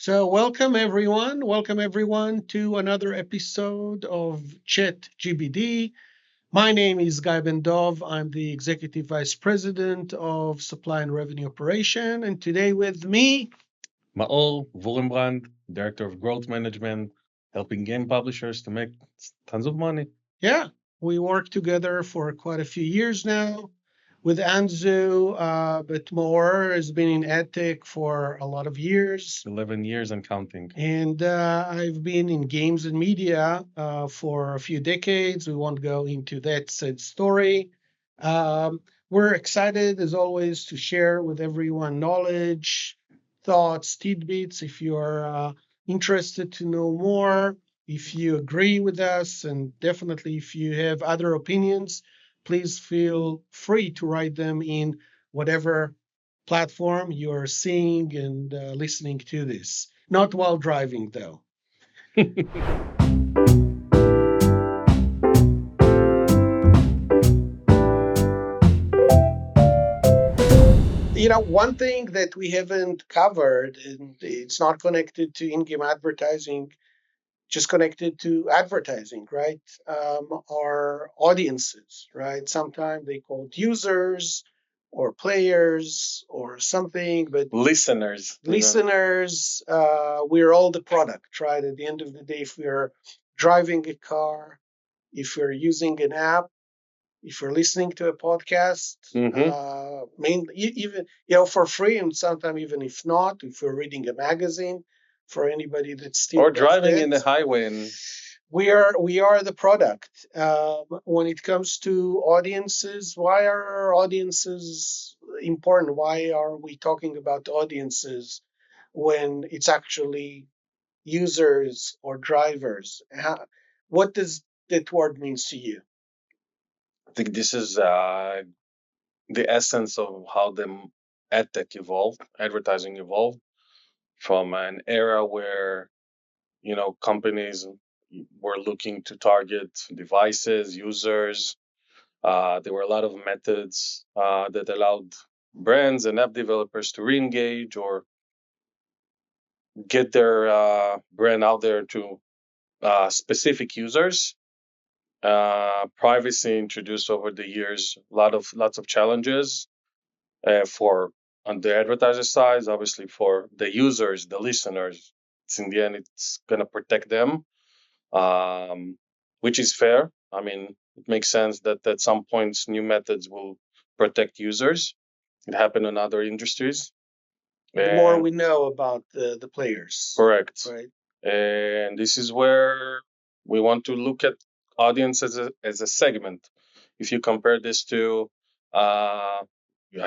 So, welcome everyone. Welcome everyone to another episode of Chat GBD. My name is Guy Bendov. I'm the Executive Vice President of Supply and Revenue Operation. And today with me, Maol Vorenbrand, Director of Growth Management, helping game publishers to make tons of money. yeah, we work together for quite a few years now. With Anzu, but more has been in EdTech for a lot of years. 11 years and counting. And I've been in games and media for a few decades. We won't go into that said story. Um, we're excited, as always, to share with everyone knowledge, thoughts, tidbits. If you're interested to know more, if you agree with us, and definitely if you have other opinions, please feel free to write them in whatever platform you're seeing and listening to this. Not while driving, though. One thing that we haven't covered, and it's not connected to in-game advertising, just connected to advertising, right? Are audiences, right? Sometimes they called users or players or something, but Listeners. listeners, we're all the product, right? At the end of the day, if we're driving a car, if you're using an app, if you're listening to a podcast, even for free, and sometimes even if not, if you're reading a magazine, for anybody that still Or does driving that, in the highway and we are the product. When it comes to audiences, why are audiences important? Why are we talking about audiences when it's actually users or drivers? What does that word means to you? I think this is the essence of how the adtech evolved, advertising evolved from an era where, companies were looking to target devices, users. There were a lot of methods that allowed brands and app developers to re-engage or get their brand out there to specific users. Privacy introduced over the years lots of challenges for on the advertiser side. Obviously, for the users, the listeners, it's in the end it's gonna protect them, which is fair. I mean, it makes sense that at some points new methods will protect users. It happened in other industries. The more we know about the players. Correct. Right. And this is where we want to look at audience as a segment. If you compare this to, I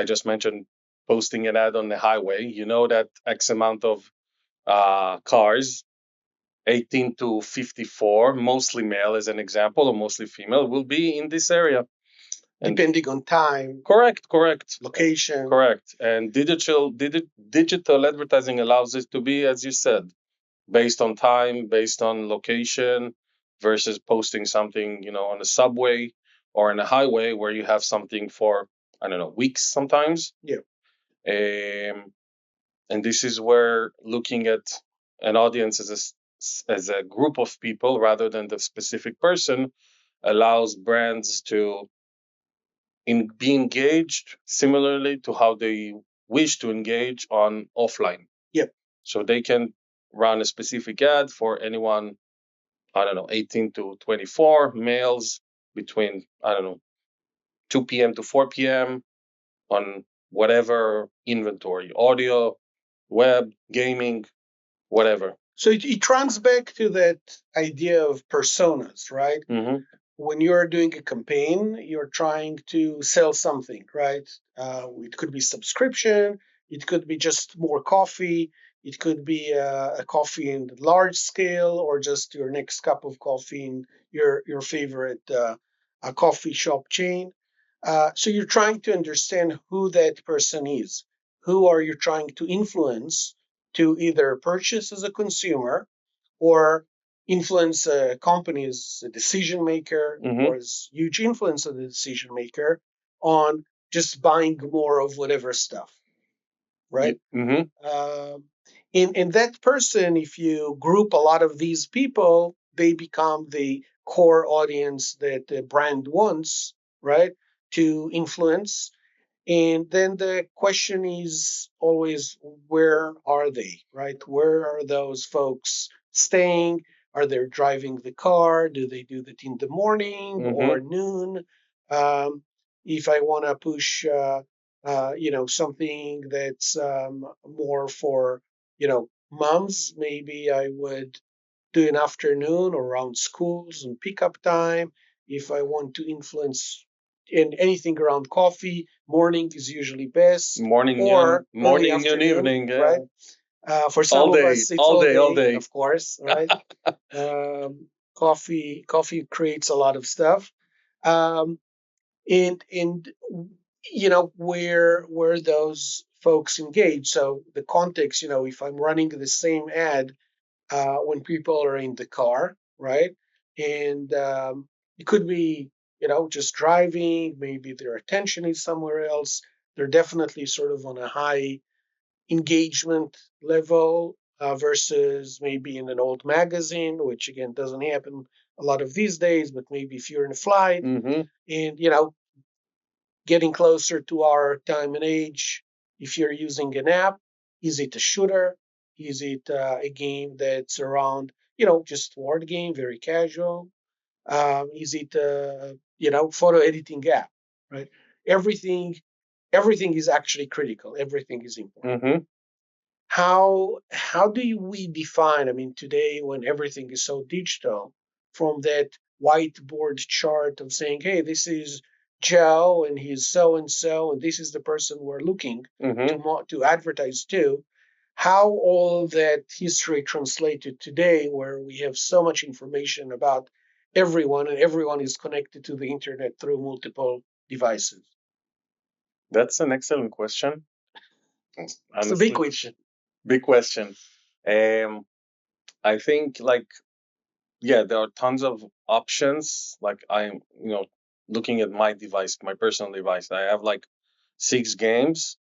just mentioned posting an ad on the highway, you know that X amount of cars, 18 to 54, mostly male as an example, or mostly female, will be in this area. And depending on time. Correct. Location. Correct. And digital advertising allows it to be, as you said, based on time, based on location, versus posting something, on a subway or in a highway where you have something for, I don't know, weeks sometimes. Yeah. And this is where looking at an audience as a group of people rather than the specific person allows brands to be engaged similarly to how they wish to engage on offline. Yep. So they can run a specific ad for anyone, I don't know, 18 to 24 males between, I don't know, 2 p.m. to 4 p.m. on whatever inventory, audio, web, gaming, whatever. So it runs back to that idea of personas, right? Mm-hmm. When you're doing a campaign, you're trying to sell something, right? It could be subscription, it could be just more coffee, it could be a coffee in large scale, or just your next cup of coffee in your favorite a coffee shop chain. So you're trying to understand who that person is. Who are you trying to influence to either purchase as a consumer or influence a company as a decision maker or as huge influence of the decision maker on just buying more of whatever stuff, right? Mm-hmm. in that person, if you group a lot of these people, they become the core audience that the brand wants, right, to influence. And then the question is always, where are they, right? Where are those folks staying? Are they driving the car? Do they do that in the morning or Mm-hmm. noon? If I want to push, something that's more for, moms, maybe I would do an afternoon or around schools and pickup time. If I want to influence in anything around coffee, morning is usually best, or early Morning, noon, afternoon, evening. right? Yeah. For some All of day, us, it's all all day, all day, day. of course, right? Coffee creates a lot of stuff. Um, and where those folks engage. So the context, if I'm running the same ad when people are in the car, right? And it could be, just driving, maybe their attention is somewhere else. They're definitely sort of on a high engagement level versus maybe in an old magazine, which again doesn't happen a lot of these days, but maybe if you're in a flight Mm-hmm. and, getting closer to our time and age, if you're using an app, is it a shooter? Is it a game that's around, just word game, very casual? Is it photo editing app, right? Everything, everything is actually critical. Everything is important. Mm-hmm. How do we define, I mean, today when everything is so digital, from that whiteboard chart of saying, hey, this is Joe and he's so and this is the person we're looking Mm-hmm. to advertise to, how all that history translated today, where we have so much information about everyone and everyone is connected to the internet through multiple devices? That's an excellent question. It's a big Honestly, question. big question. Um, I think like yeah, there are tons of options. Like I'm, looking at my device, my personal device. I have like 6 games.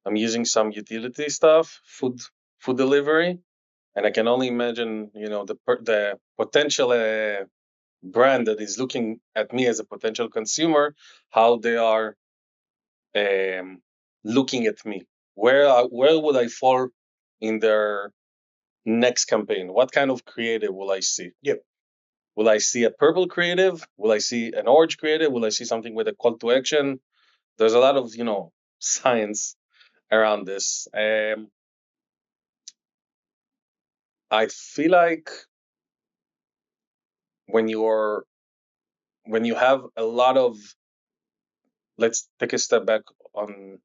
I'm using some utility stuff, food delivery, and I can only imagine, the potential brand that is looking at me as a potential consumer, how they are um, looking at me. Where would I fall in their next campaign? What kind of creative will I see? Yep. Will I see a purple creative? Will I see an orange creative? Will I see something with a call to action? There's a lot of science around this. I feel like when you're when you have a lot of, let's take a step back on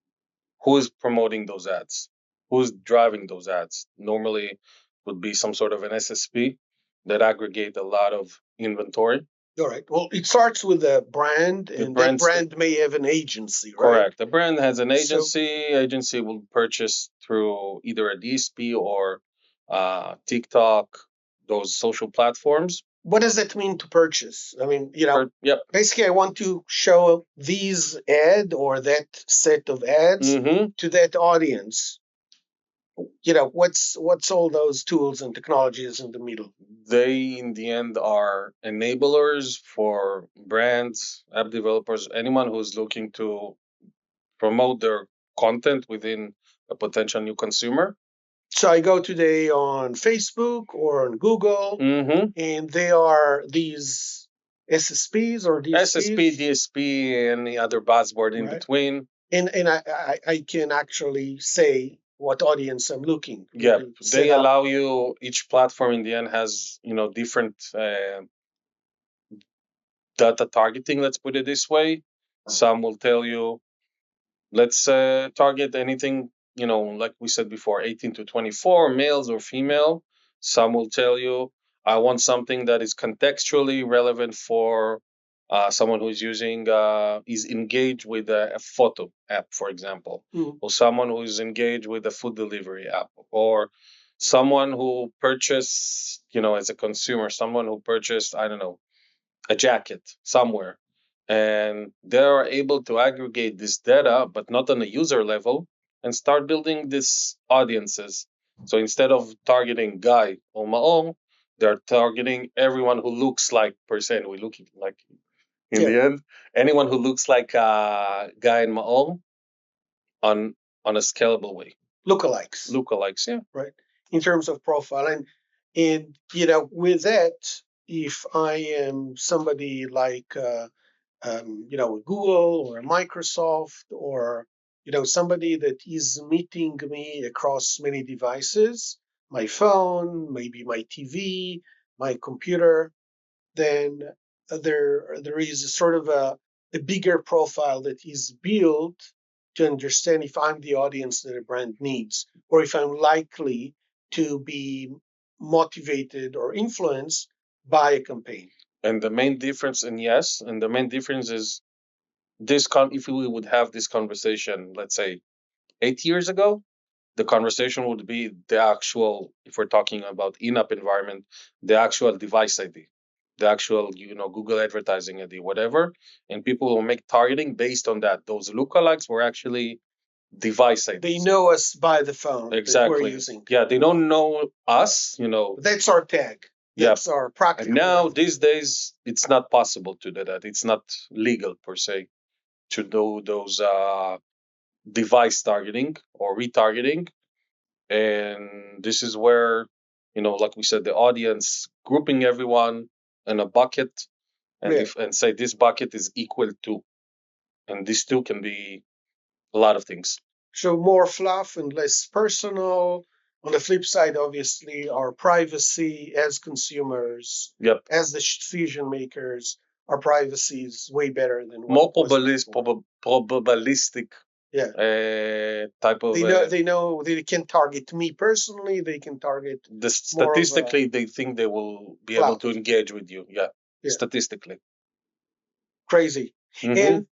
who's promoting those ads, who's driving those ads. Normally would be some sort of an SSP that aggregate a lot of inventory. All right. Well, it starts with a brand, The and that brands, brand may have an agency, right? correct. The brand has an So, agency. Agency will purchase through either a DSP or TikTok, those social platforms. what does that mean to purchase? I mean, Yep. basically, I want to show these ad or that set of ads Mm-hmm. to that audience. What's all those tools and technologies in the middle? They, in the end, are enablers for brands, app developers, anyone who's looking to promote their content within a potential new consumer. So I go today on Facebook or on Google, Mm-hmm. and they are these SSPs or SSP, DSPs, DSP, any other buzzword in right? between. And I can actually say what audience I'm looking. Yep. Maybe set They up. allow you, each platform in the end has, different data targeting, let's put it this way. Some will tell you, let's target anything, like we said before, 18 to 24, males or female. Some will tell you, I want something that is contextually relevant for someone who's is engaged with a photo app, for example, Mm. or someone who is engaged with a food delivery app, or someone who purchased, as a consumer, someone who purchased, I don't know, a jacket somewhere. And they are able to aggregate this data, but not on a user level, and start building these audiences. So instead of targeting Guy or Maong, they're targeting everyone who looks like person. We look like in Yeah, the end anyone who looks like Guy and Maong on a scalable way. lookalikes, Lookalikes, yeah. right? In terms of profile, and with that, if I am somebody like Google or Microsoft or somebody that is meeting me across many devices, my phone, maybe my TV, my computer, then there is a sort of a bigger profile that is built to understand if I'm the audience that a brand needs or if I'm likely to be motivated or influenced by a campaign. And the main difference, and the main difference is if we would have this conversation, let's say 8 years ago, the conversation would be the actual, if we're talking about in-app environment, the actual device ID, the actual, Google advertising ID, whatever. And people will make targeting based on that. Those lookalikes were actually device IDs. They know us by the phone that we're Exactly. using. Yeah, they don't know us, That's our tag. Yeah. That's our And practical. now, these days, it's not possible to do that. It's not legal per se to do those device targeting or retargeting. And this is where, like we said, the audience grouping everyone in a bucket, and Yeah. and say this bucket is equal to, and these two can be a lot of things. So more fluff and less personal. On the flip side, obviously, our privacy as consumers, Yep. as decision makers, our privacy is way better than what More it was before. probabilistic Yeah. type of. They know they can target me personally. They can target Statistically, they think they will be able clout. to engage with you. Yeah, Yeah. statistically. Crazy. And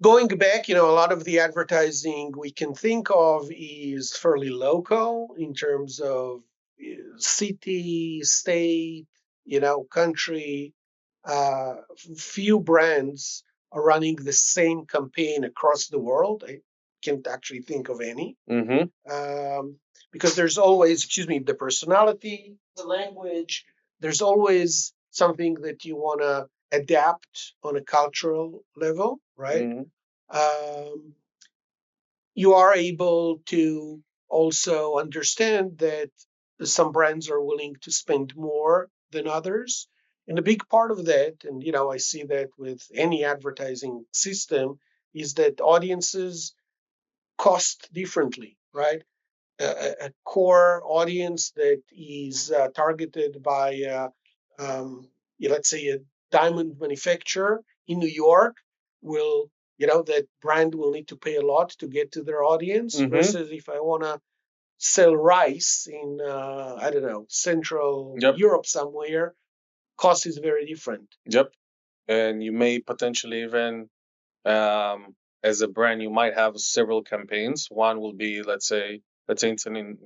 going back, a lot of the advertising we can think of is fairly local in terms of city, state, country. Few brands are running the same campaign across the world. I can't actually think of any. Because there's always, the personality, the language, there's always something that you want to adapt on a cultural level, right? Um, you are able to also understand that some brands are willing to spend more than others. And a big part of that, and I see that with any advertising system, is that audiences cost differently, right? A core audience that is targeted by, let's say, a diamond manufacturer in New York will, that brand will need to pay a lot to get to their audience. Versus if I want to sell rice in, I don't know, Central Europe somewhere, cost is very different. Yep. And you may potentially even, as a brand, you might have several campaigns. One will be, let's say it's an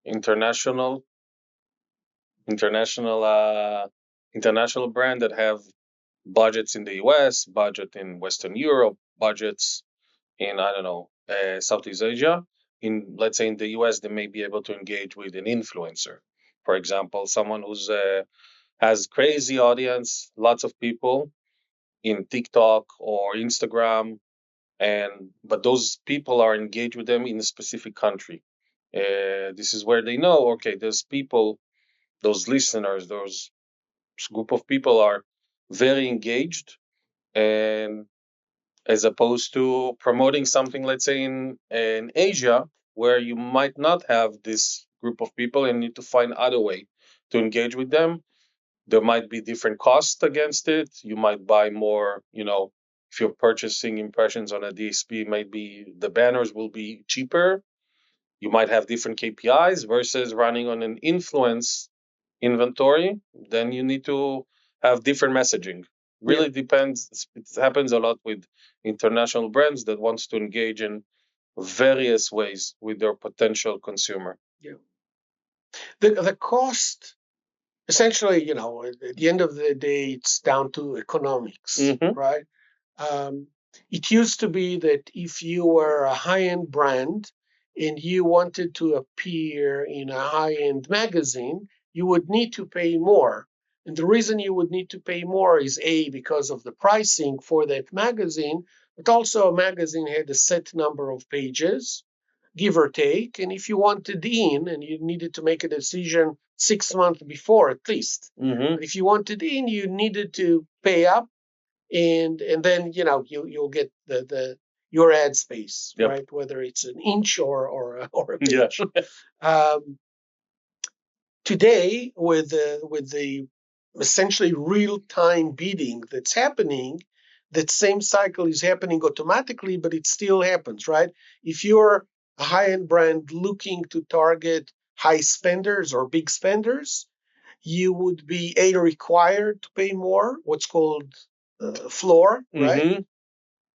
international international uh, international brand that have budgets in the US, budget in Western Europe, budgets in, I don't know, Southeast Asia. In, let's say, in the US, they may be able to engage with an influencer, for example, someone who's has crazy audience, lots of people in TikTok or Instagram, and but those people are engaged with them in a specific country. This is where they know, okay, there's people, those listeners, those group of people are very engaged, and as opposed to promoting something, let's say in Asia, where you might not have this group of people and need to find other way to engage with them. There might be different costs against it. You might buy more, if you're purchasing impressions on a DSP, maybe the banners will be cheaper. You might have different KPIs versus running on an influence inventory. Then you need to have different messaging. Really depends. It happens a lot with international brands that wants to engage in various ways with their potential consumer. Yeah. The cost, essentially, at the end of the day, it's down to economics, right? It used to be that if you were a high-end brand and you wanted to appear in a high end magazine, you would need to pay more. And the reason you would need to pay more is A, because of the pricing for that magazine, but also a magazine had a set number of pages, give or take. And if you wanted in and you needed to make a decision 6 months before at least, Mm-hmm. but if you wanted in, you needed to pay up, and then you'll get the your ad space, Yep. right? Whether it's an inch or a Yeah. page. Um, Today, with the essentially real time bidding that's happening, that same cycle is happening automatically, but it still happens, right? If you're a high end brand looking to target high spenders or big spenders, you would be either required to pay more, what's called floor, right? Mm-hmm.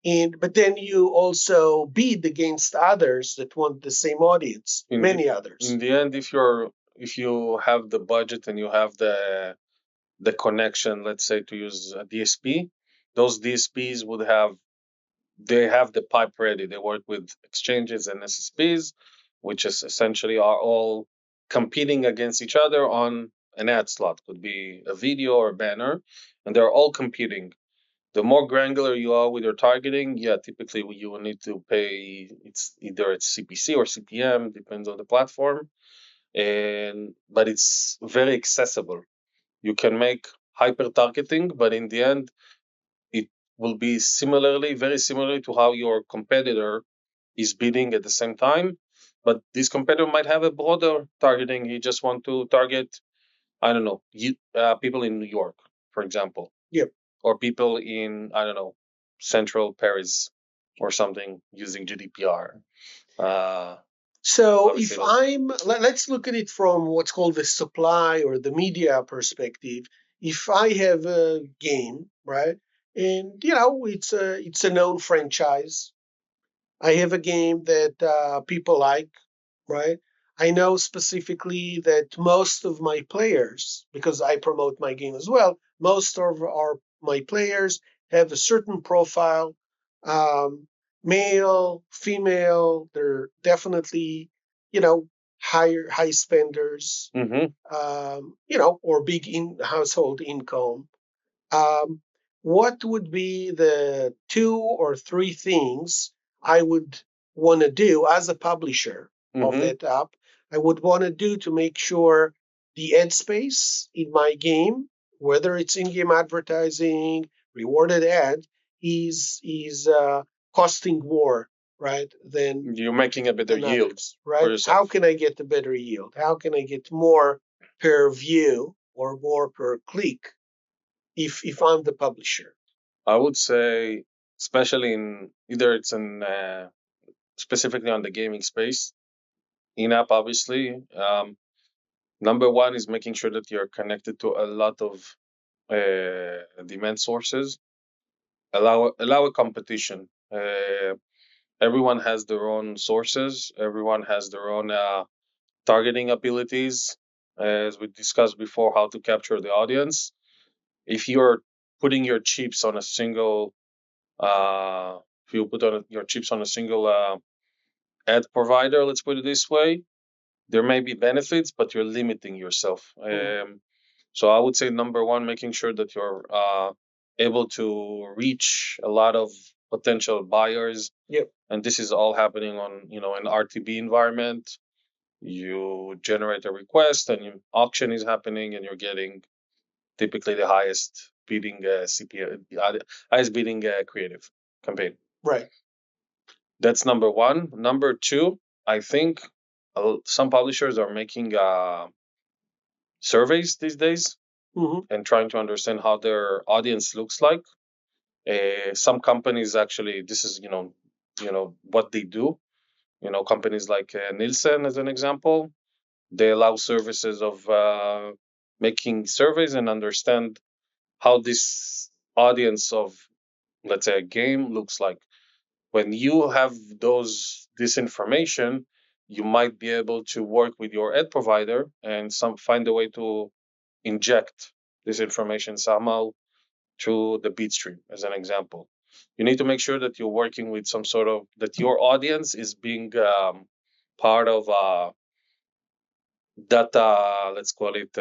And but then you also bid against others that want the same audience, In the many in others. the end, if you have the budget and you have the connection, let's say to use a DSP, those DSPs would have they have the pipe ready. They work with exchanges and SSPs, which is essentially are all competing against each other on an ad slot. Could be a video or a banner, and they're all competing. The more granular you are with your targeting, yeah, typically you will need to pay. It's either it's CPC or CPM, depends on the platform, and but it's very accessible. You can make hyper targeting, but in the end, it will be very similarly to how your competitor is bidding at the same time. But this competitor might have a broader targeting. He just want to target, I don't know, people in New York, for example, Yep. or people in, I don't know, central Paris or something using GDPR. Uh, So Obviously, if those. let's look at it from what's called the supply or the media perspective. If I have a game, right, and it's a known franchise, I have a game that people like, right? I know specifically that most of my players, because I promote my game as well, most of my players have a certain profile, um, male, female. They're definitely, you know, high spenders, Mm-hmm. or big in household income. um, what would be the two or three things I would want to do as a publisher of Mm-hmm. that app? I would want to do to make sure the ad space in my game, whether it's in-game advertising, rewarded ad, is costing more, right, You're making a better than yield others, for right? How yourself. can I get a better yield? How can I get more per view or more per click if I'm the publisher? I would say, especially in either it's in specifically on the gaming space, in-app obviously. Number one is making sure that you're connected to a lot of demand sources. Allow a competition. Everyone has their own sources. Everyone has their own targeting abilities. As we discussed before, how to capture the audience. If you're putting your chips on a single, if you put your chips on a single ad provider, let's put it this way, there may be benefits, but you're limiting yourself. Mhm. So I would say number one, making sure that you're able to reach a lot of potential buyers, Yep. and this is all happening on an RTB environment. You generate a request, and auction is happening, and you're getting typically the highest bidding highest bidding creative campaign. Right. That's number one. Number two, I think some publishers are making surveys these days Hmm. and trying to understand how their audience looks like. Some companies actually, this is what they do. Companies like Nielsen, as an example, they allow services of making surveys and understand how this audience of, let's say, a game looks like. When you have this information, you might be able to work with your ad provider and find a way to inject this information somehow through the beat stream, as an example. You need to make sure that you're working with some sort of that your audience is being part of data, let's call it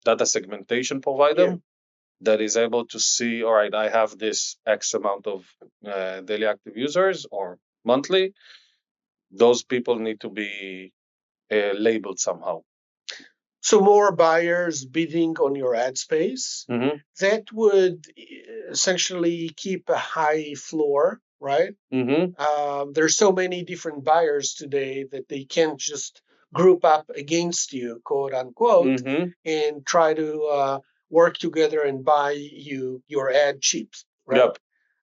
data segmentation provider that is able to see, all right, I have this X amount of daily active users or monthly. Those people need to be labeled somehow. So more buyers bidding on your ad space. Mm-hmm. That would essentially keep a high floor, right? Mm-hmm. There's so many different buyers today that they can't just group up against you, quote unquote, Mm-hmm. and try to work together and buy you your ad cheap, right?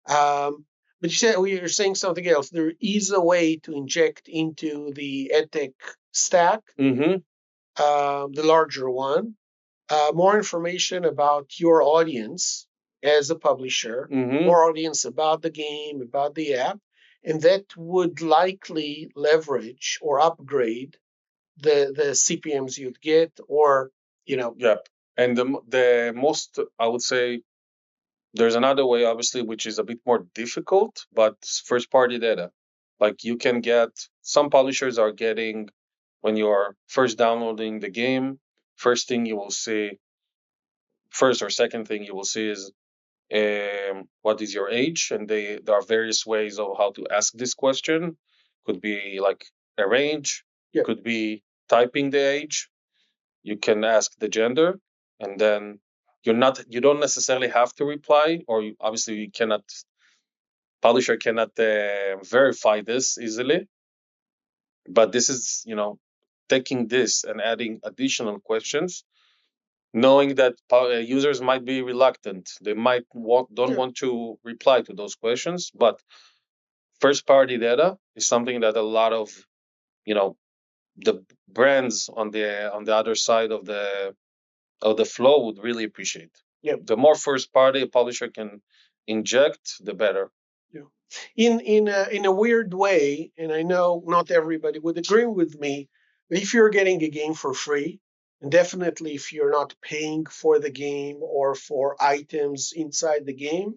Yep. But you're saying something else. There is a way to inject into the edtech stack, Mm-hmm. the larger one, more information about your audience as a publisher, Mm-hmm. more audience about the game, about the app, and that would likely leverage or upgrade the CPMs you'd get, or Yep. And the most, I would say, there's another way, obviously, which is a bit more difficult, but first party data. Like you can get, some publishers are getting, when you're first downloading the game, first thing you will see, first or second thing you will see is what is your age? And there are various ways of how to ask this question. Could be like a range, could be typing the age, you can ask the gender, and then you don't necessarily have to reply, or obviously you cannot, publisher cannot verify this easily, but this is, taking this and adding additional questions, knowing that users might be reluctant, they might don't want to reply to those questions, but first party data is something that a lot of, you know the brands on the other side of the flow would really appreciate. Yeah. The more first party a publisher can inject, the better. Yeah. In a weird way, and I know not everybody would agree with me, but if you're getting a game for free, and definitely if you're not paying for the game or for items inside the game,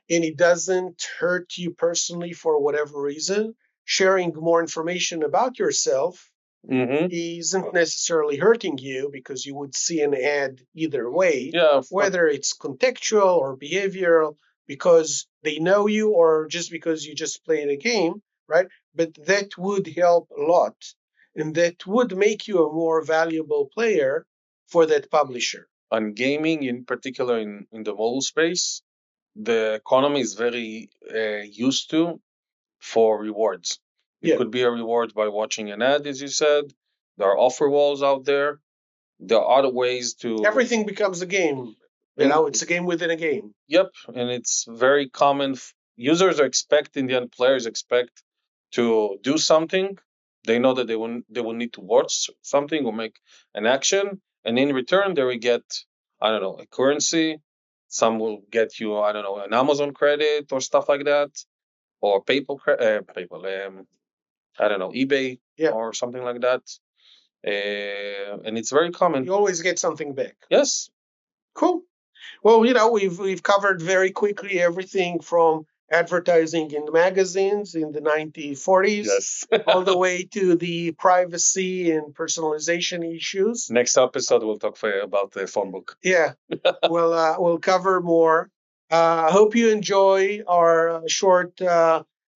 and it doesn't hurt you personally for whatever reason, sharing more information about yourself Mm-hmm. isn't necessarily hurting you because you would see an ad either way, Yeah. whether it's contextual or behavioral, because they know you or just because you just played a game, right? But that would help a lot. And that would make you a more valuable player for that publisher. On gaming, in particular in the mobile space, the economy is very used to for rewards. It could be a reward by watching an ad, as you said. There are offer walls out there. There are other ways to. Everything becomes a game. It's a game within a game. Yep, and it's very common. Users are expecting, the end players expect to do something. They know that they will need to watch something or make an action, and in return they will get, I don't know, a currency. Some will get you, I don't know, an Amazon credit or stuff like that, or PayPal, I don't know, eBay or something like that. And it's very common. You always get something back. Yes. Cool. Well, we've covered very quickly everything from advertising in magazines in the 1940s, Yes. all the way to the privacy and personalization issues. Next episode, we'll talk about the phone book. Yeah, we'll cover more. I hope you enjoy our short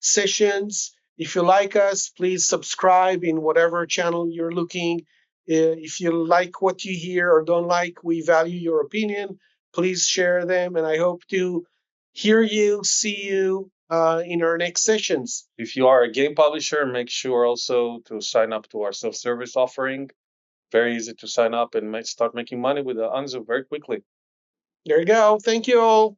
sessions. If you like us, please subscribe in whatever channel you're looking. If you like what you hear or don't like, we value your opinion. Please share them, and I hope to hear you, see you in our next sessions. If you are a game publisher, make sure also to sign up to our self-service offering. Very easy to sign up and start making money with the Anzu very quickly. There you go. Thank you all.